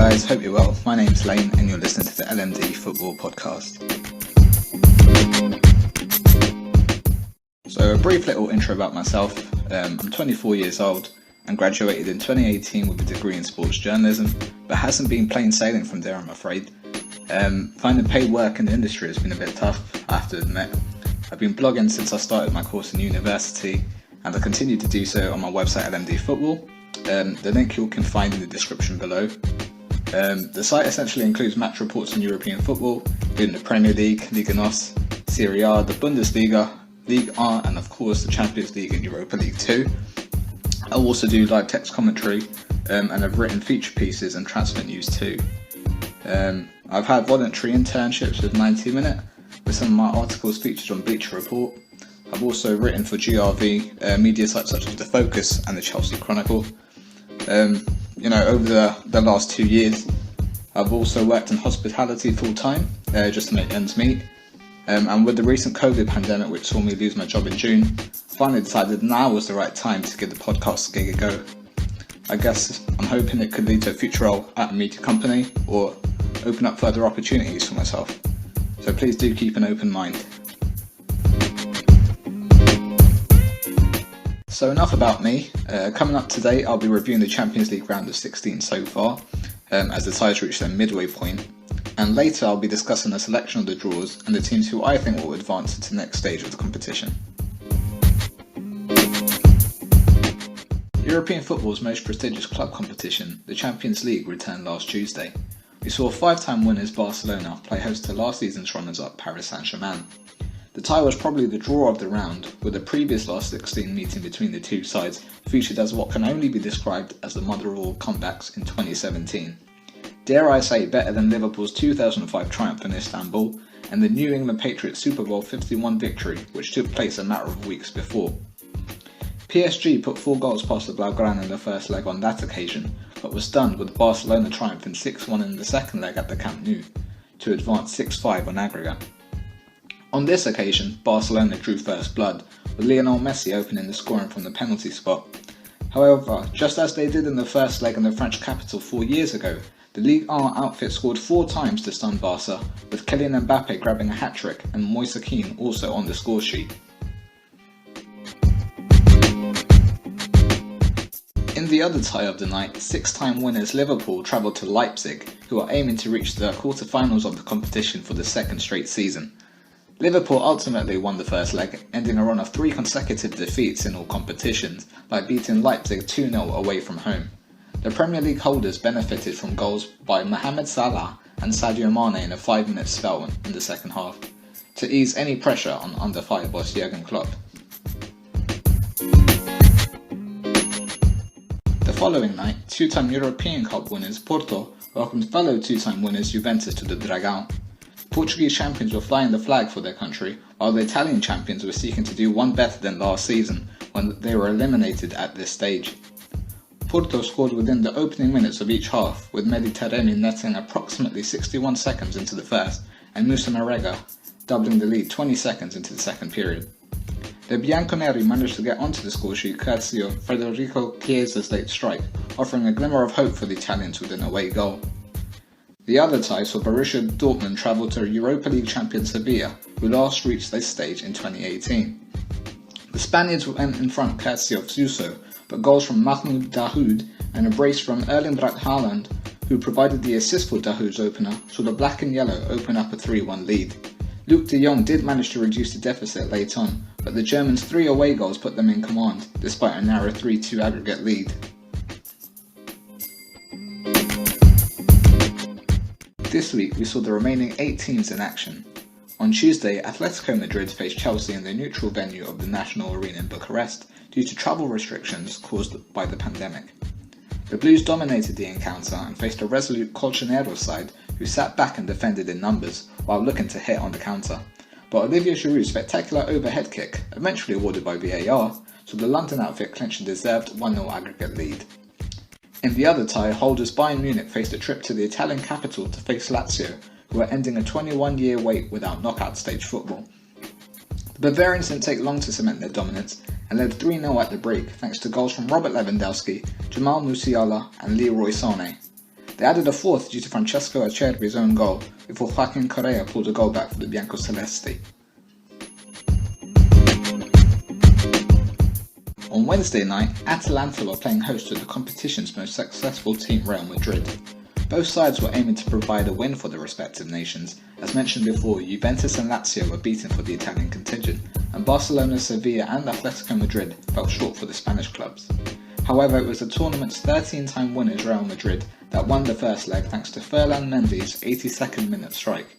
guys, hope you're well. My name's Lane and you're listening to the LMDFootball Podcast. So a brief little intro about myself. I'm 24 years old and graduated in 2018 with a degree in sports journalism, but hasn't been plain sailing from there, I'm afraid. Finding paid work in the industry has been a bit tough, I have to admit. I've been blogging since I started my course in university, and I continue to do so on my website LMDFootball. The link you can find in the description below. The site essentially includes match reports on European football, including the Premier League, Liga NOS, Serie A, the Bundesliga, Ligue 1, and of course the Champions League and Europa League 2. I also do live text commentary, and I've written feature pieces and transfer news too. I've had voluntary internships with 90 Minute, with some of my articles featured on Bleacher Report. I've also written for GRV, media sites such as The Focus and the Chelsea Chronicle. Over the last 2 years, I've also worked in hospitality full time, just to make ends meet. And with the recent COVID pandemic, which saw me lose my job in June, I finally decided now was the right time to give the podcast gig a go. I guess I'm hoping it could lead to a future role at a media company or open up further opportunities for myself. So please do keep an open mind. So enough about me. Coming up today, I'll be reviewing the Champions League round of 16 so far, as the ties reach their midway point. And later I'll be discussing a selection of the draws and the teams who I think will advance to the next stage of the competition. European football's most prestigious club competition, the Champions League, returned last Tuesday. We saw five-time winners Barcelona play host to last season's runners-up Paris Saint-Germain. The tie was probably the draw of the round, with the previous last-16 meeting between the two sides featured as what can only be described as the mother of all comebacks in 2017. Dare I say better than Liverpool's 2005 triumph in Istanbul and the New England Patriots Super Bowl 51 victory, which took place a matter of weeks before. PSG put 4 goals past the Blaugrana in the first leg on that occasion, but was stunned with Barcelona triumphing 6-1 in the second leg at the Camp Nou, to advance 6-5 on aggregate. On this occasion, Barcelona drew first blood, with Lionel Messi opening the scoring from the penalty spot. However, just as they did in the first leg in the French capital 4 years ago, the Ligue 1 outfit scored 4 times to stun Barca, with Kylian Mbappe grabbing a hat-trick and Moise Kean also on the score sheet. In the other tie of the night, 6-time winners Liverpool travelled to Leipzig, who are aiming to reach the quarter-finals of the competition for the second straight season. Liverpool ultimately won the first leg, ending a run of 3 consecutive defeats in all competitions by beating Leipzig 2-0 away from home. The Premier League holders benefited from goals by Mohamed Salah and Sadio Mane in a 5-minute spell in the second half, to ease any pressure on under-fire boss Jurgen Klopp. The following night, 2-time European Cup winners Porto welcomed fellow 2-time winners Juventus to the Dragão. Portuguese champions were flying the flag for their country, while the Italian champions were seeking to do one better than last season when they were eliminated at this stage. Porto scored within the opening minutes of each half, with Mehdi Taremi netting approximately 61 seconds into the first and Moussa Marega doubling the lead 20 seconds into the second period. The Bianconeri managed to get onto the scoresheet courtesy of Federico Chiesa's late strike, offering a glimmer of hope for the Italians with an away goal. The other tie saw Borussia Dortmund travel to Europa League champion Sevilla, who last reached this stage in 2018. The Spaniards went in front courtesy of Suso, but goals from Mahmoud Dahoud and a brace from Erling Braut Haaland, who provided the assist for Dahoud's opener, saw the black and yellow open up a 3-1 lead. Luuk de Jong did manage to reduce the deficit late on, but the Germans' 3 away goals put them in command, despite a narrow 3-2 aggregate lead. This week we saw the remaining 8 teams in action. On Tuesday, Atletico Madrid faced Chelsea in the neutral venue of the National Arena in Bucharest due to travel restrictions caused by the pandemic. The Blues dominated the encounter and faced a resolute Colchoneros side who sat back and defended in numbers while looking to hit on the counter. But Olivier Giroud's spectacular overhead kick, eventually awarded by VAR, saw the London outfit clinch a deserved 1-0 aggregate lead. In the other tie, holders Bayern Munich faced a trip to the Italian capital to face Lazio, who are ending a 21-year wait without knockout stage football. The Bavarians didn't take long to cement their dominance and led 3-0 at the break thanks to goals from Robert Lewandowski, Jamal Musiala and Leroy Sané. They added a fourth due to Francesco Acerbi's own goal, before Joaquin Correa pulled a goal back for the Biancocelesti. On Wednesday night, Atalanta were playing host to the competition's most successful team, Real Madrid. Both sides were aiming to provide a win for their respective nations. As mentioned before, Juventus and Lazio were beaten for the Italian contingent, and Barcelona, Sevilla and Atletico Madrid fell short for the Spanish clubs. However, it was the tournament's 13-time winners Real Madrid that won the first leg thanks to Ferland Mendy's 82nd minute strike.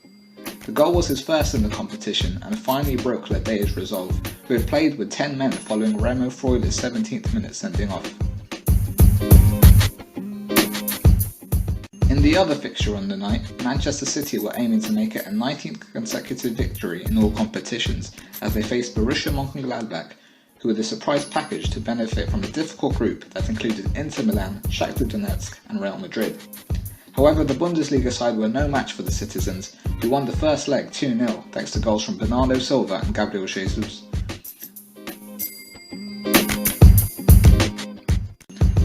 The goal was his first in the competition and finally broke Lede's resolve, who had played with 10 men following Remo Freuler's 17th minute sending off. In the other fixture on the night, Manchester City were aiming to make it a 19th consecutive victory in all competitions as they faced Borussia Mönchengladbach, who were the surprise package to benefit from a difficult group that included Inter Milan, Shakhtar Donetsk and Real Madrid. However, the Bundesliga side were no match for the citizens, who won the first leg 2-0 thanks to goals from Bernardo Silva and Gabriel Jesus.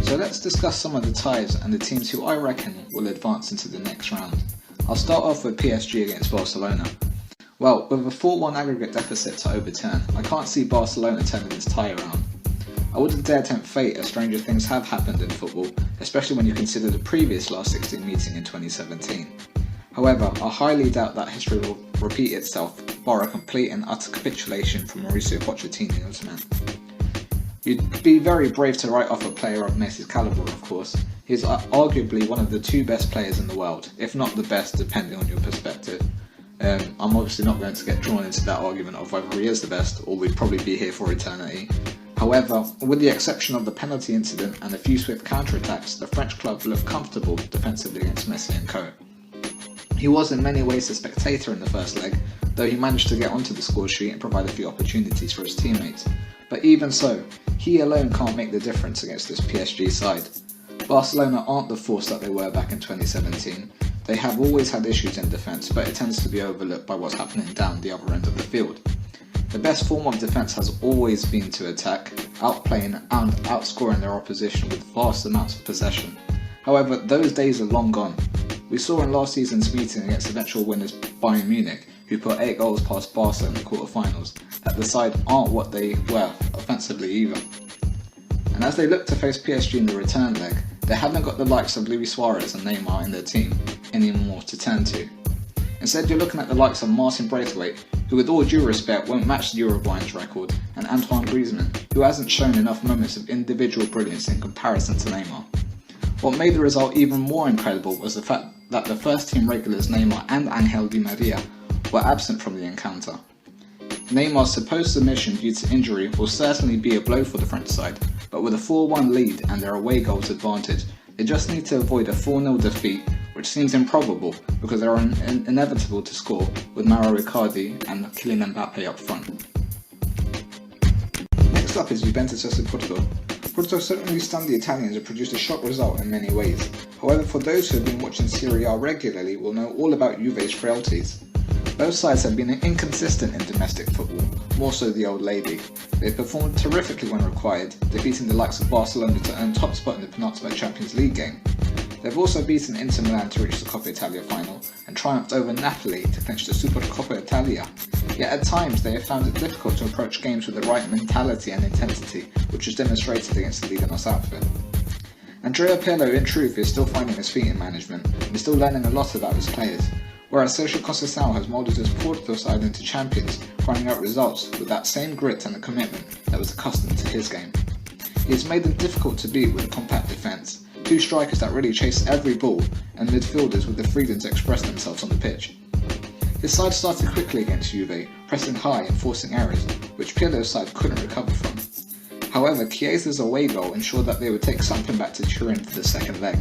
So let's discuss some of the ties and the teams who I reckon will advance into the next round. I'll start off with PSG against Barcelona. Well, with a 4-1 aggregate deficit to overturn, I can't see Barcelona turning this tie around. I wouldn't dare tempt fate as stranger things have happened in football, especially when you consider the previous Last-16 meeting in 2017. However, I highly doubt that history will repeat itself, bar a complete and utter capitulation from Mauricio Pochettino's men. You'd be very brave to write off a player of Messi's calibre, of course. He's arguably one of the two best players in the world, if not the best, depending on your perspective. I'm obviously not going to get drawn into that argument of whether he is the best, or we'd probably be here for eternity. However, with the exception of the penalty incident and a few swift counter-attacks, the French club looked comfortable defensively against Messi and co. He was in many ways a spectator in the first leg, though he managed to get onto the score sheet and provide a few opportunities for his teammates. But even so, he alone can't make the difference against this PSG side. Barcelona aren't the force that they were back in 2017. They have always had issues in defence, but it tends to be overlooked by what's happening down the other end of the field. The best form of defence has always been to attack, outplaying and outscoring their opposition with vast amounts of possession. However, those days are long gone. We saw in last season's meeting against eventual winners Bayern Munich, who put 8 goals past Barca in the quarter-finals, that the side aren't what they were offensively either. And as they look to face PSG in the return leg, they haven't got the likes of Luis Suarez and Neymar in their team anymore to turn to. Instead, you're looking at the likes of Martin Braithwaite, who with all due respect won't match the Uruguayan's record, and Antoine Griezmann, who hasn't shown enough moments of individual brilliance in comparison to Neymar. What made the result even more incredible was the fact that the first team regulars Neymar and Angel Di Maria were absent from the encounter. Neymar's supposed submission due to injury will certainly be a blow for the French side, but with a 4-1 lead and their away goals advantage, they just need to avoid a 4-0 defeat, which seems improbable because they are inevitable to score with Mauro Icardi and Kylian Mbappe up front. Next up is Juventus vs Porto. Porto certainly stunned the Italians and produced a shock result in many ways. However, for those who have been watching Serie A regularly will know all about Juve's frailties. Both sides have been inconsistent in domestic football, more so the old lady. They performed terrifically when required, defeating the likes of Barcelona to earn top spot in the penultimate Champions League game. They've also beaten Inter Milan to reach the Coppa Italia final and triumphed over Napoli to clinch the Supercoppa Italia. Yet at times they have found it difficult to approach games with the right mentality and intensity, which was demonstrated against the Liga NOS outfit. Andrea Pirlo in truth is still finding his feet in management and is still learning a lot about his players, whereas Sergio Conceição has moulded his Porto side into champions, grinding out results with that same grit and the commitment that was accustomed to his game. He has made them difficult to beat with a compact defence, 2 strikers that really chase every ball, and midfielders with the freedom to express themselves on the pitch. His side started quickly against Juve, pressing high and forcing errors, which Pirlo's side couldn't recover from. However, Chiesa's away goal ensured that they would take something back to Turin for the second leg.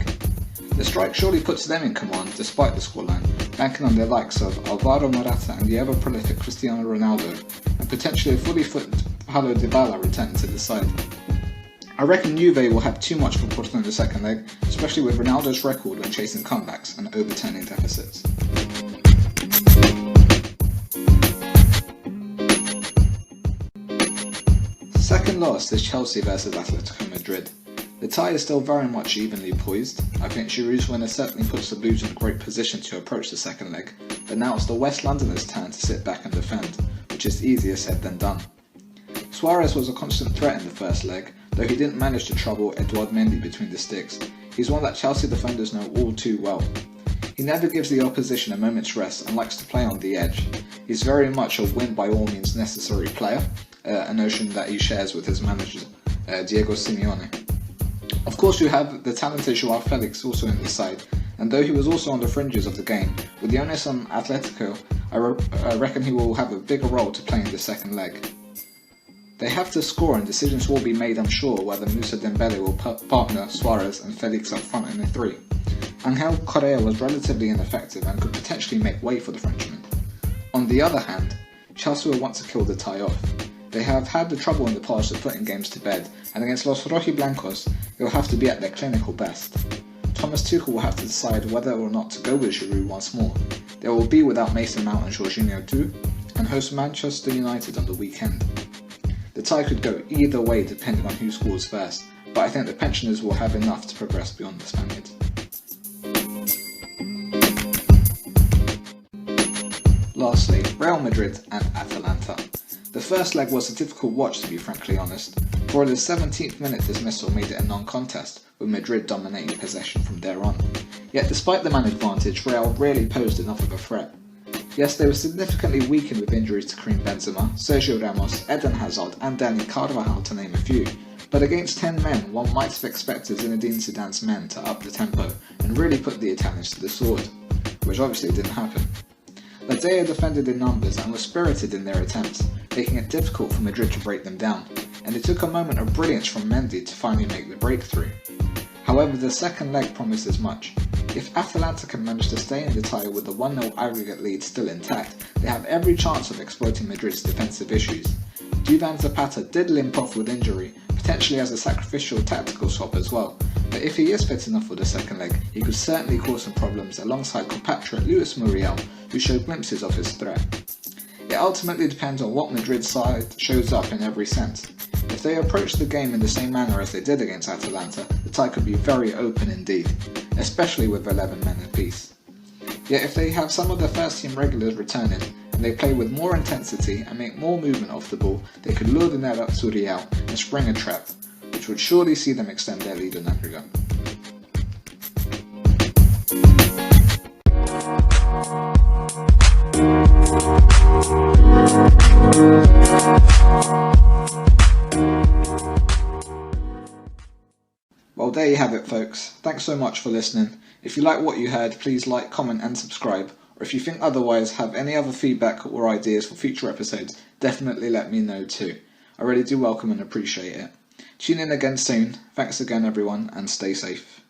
The strike surely puts them in command despite the scoreline, banking on their likes of Alvaro Morata and the ever-prolific Cristiano Ronaldo, and potentially a fully fit Paulo Dybala returning to the side. I reckon Juve will have too much for Porto in the second leg, especially with Ronaldo's record when chasing comebacks and overturning deficits. Second last is Chelsea vs Atletico Madrid. The tie is still very much evenly poised. I think Giroud's winner certainly puts the Blues in a great position to approach the second leg, but now it's the West Londoners' turn to sit back and defend, which is easier said than done. Suarez was a constant threat in the first leg, though he didn't manage to trouble Edouard Mendy between the sticks. He's one that Chelsea defenders know all too well. He never gives the opposition a moment's rest and likes to play on the edge. He's very much a win by all means necessary player, a notion that he shares with his manager, Diego Simeone. Of course, you have the talented Joao Felix also in the side, and though he was also on the fringes of the game, with the onus on Atletico, I reckon he will have a bigger role to play in the second leg. They have to score and decisions will be made, I'm sure, whether Moussa Dembele will partner Suarez and Felix up front in the three. Angel Correa was relatively ineffective and could potentially make way for the Frenchman. On the other hand, Chelsea will want to kill the tie off. They have had the trouble in the past of putting games to bed, and against Los Rojiblancos, they will have to be at their clinical best. Thomas Tuchel will have to decide whether or not to go with Giroud once more. They will be without Mason Mount and Jorginho too, and host Manchester United on the weekend. The tie could go either way depending on who scores first, but I think the pensioners will have enough to progress beyond the Spaniards. Lastly, Real Madrid and Atalanta. The first leg was a difficult watch, to be frankly honest, for the 17th minute dismissal made it a non-contest, with Madrid dominating possession from there on. Yet despite the man advantage, Real rarely posed enough of a threat. Yes, they were significantly weakened with injuries to Karim Benzema, Sergio Ramos, Eden Hazard and Dani Carvajal to name a few, but against 10 men one might have expected Zinedine Zidane's men to up the tempo and really put the Italians to the sword, which obviously didn't happen. Lazio defended in numbers and were spirited in their attempts, making it difficult for Madrid to break them down, and it took a moment of brilliance from Mendy to finally make the breakthrough. However, the second leg promised as much. If Atalanta can manage to stay in the tie with the 1-0 aggregate lead still intact, they have every chance of exploiting Madrid's defensive issues. Duvan Zapata did limp off with injury, potentially as a sacrificial tactical swap as well, but if he is fit enough for the second leg, he could certainly cause some problems alongside compatriot Luis Muriel, who showed glimpses of his threat. It ultimately depends on what Madrid's side shows up in every sense. If they approach the game in the same manner as they did against Atalanta, the tie could be very open indeed, especially with 11 men apiece. Yet if they have some of their first team regulars returning, and they play with more intensity and make more movement off the ball, they could lure the net up to Real and spring a trap, which would surely see them extend their lead on aggregate. Well, there you have it, folks. Thanks so much for listening. If you like what you heard, please like, comment and subscribe. Or if you think otherwise, have any other feedback or ideas for future episodes, definitely let me know too. I really do welcome and appreciate it. Tune in again soon. Thanks again everyone, and stay safe.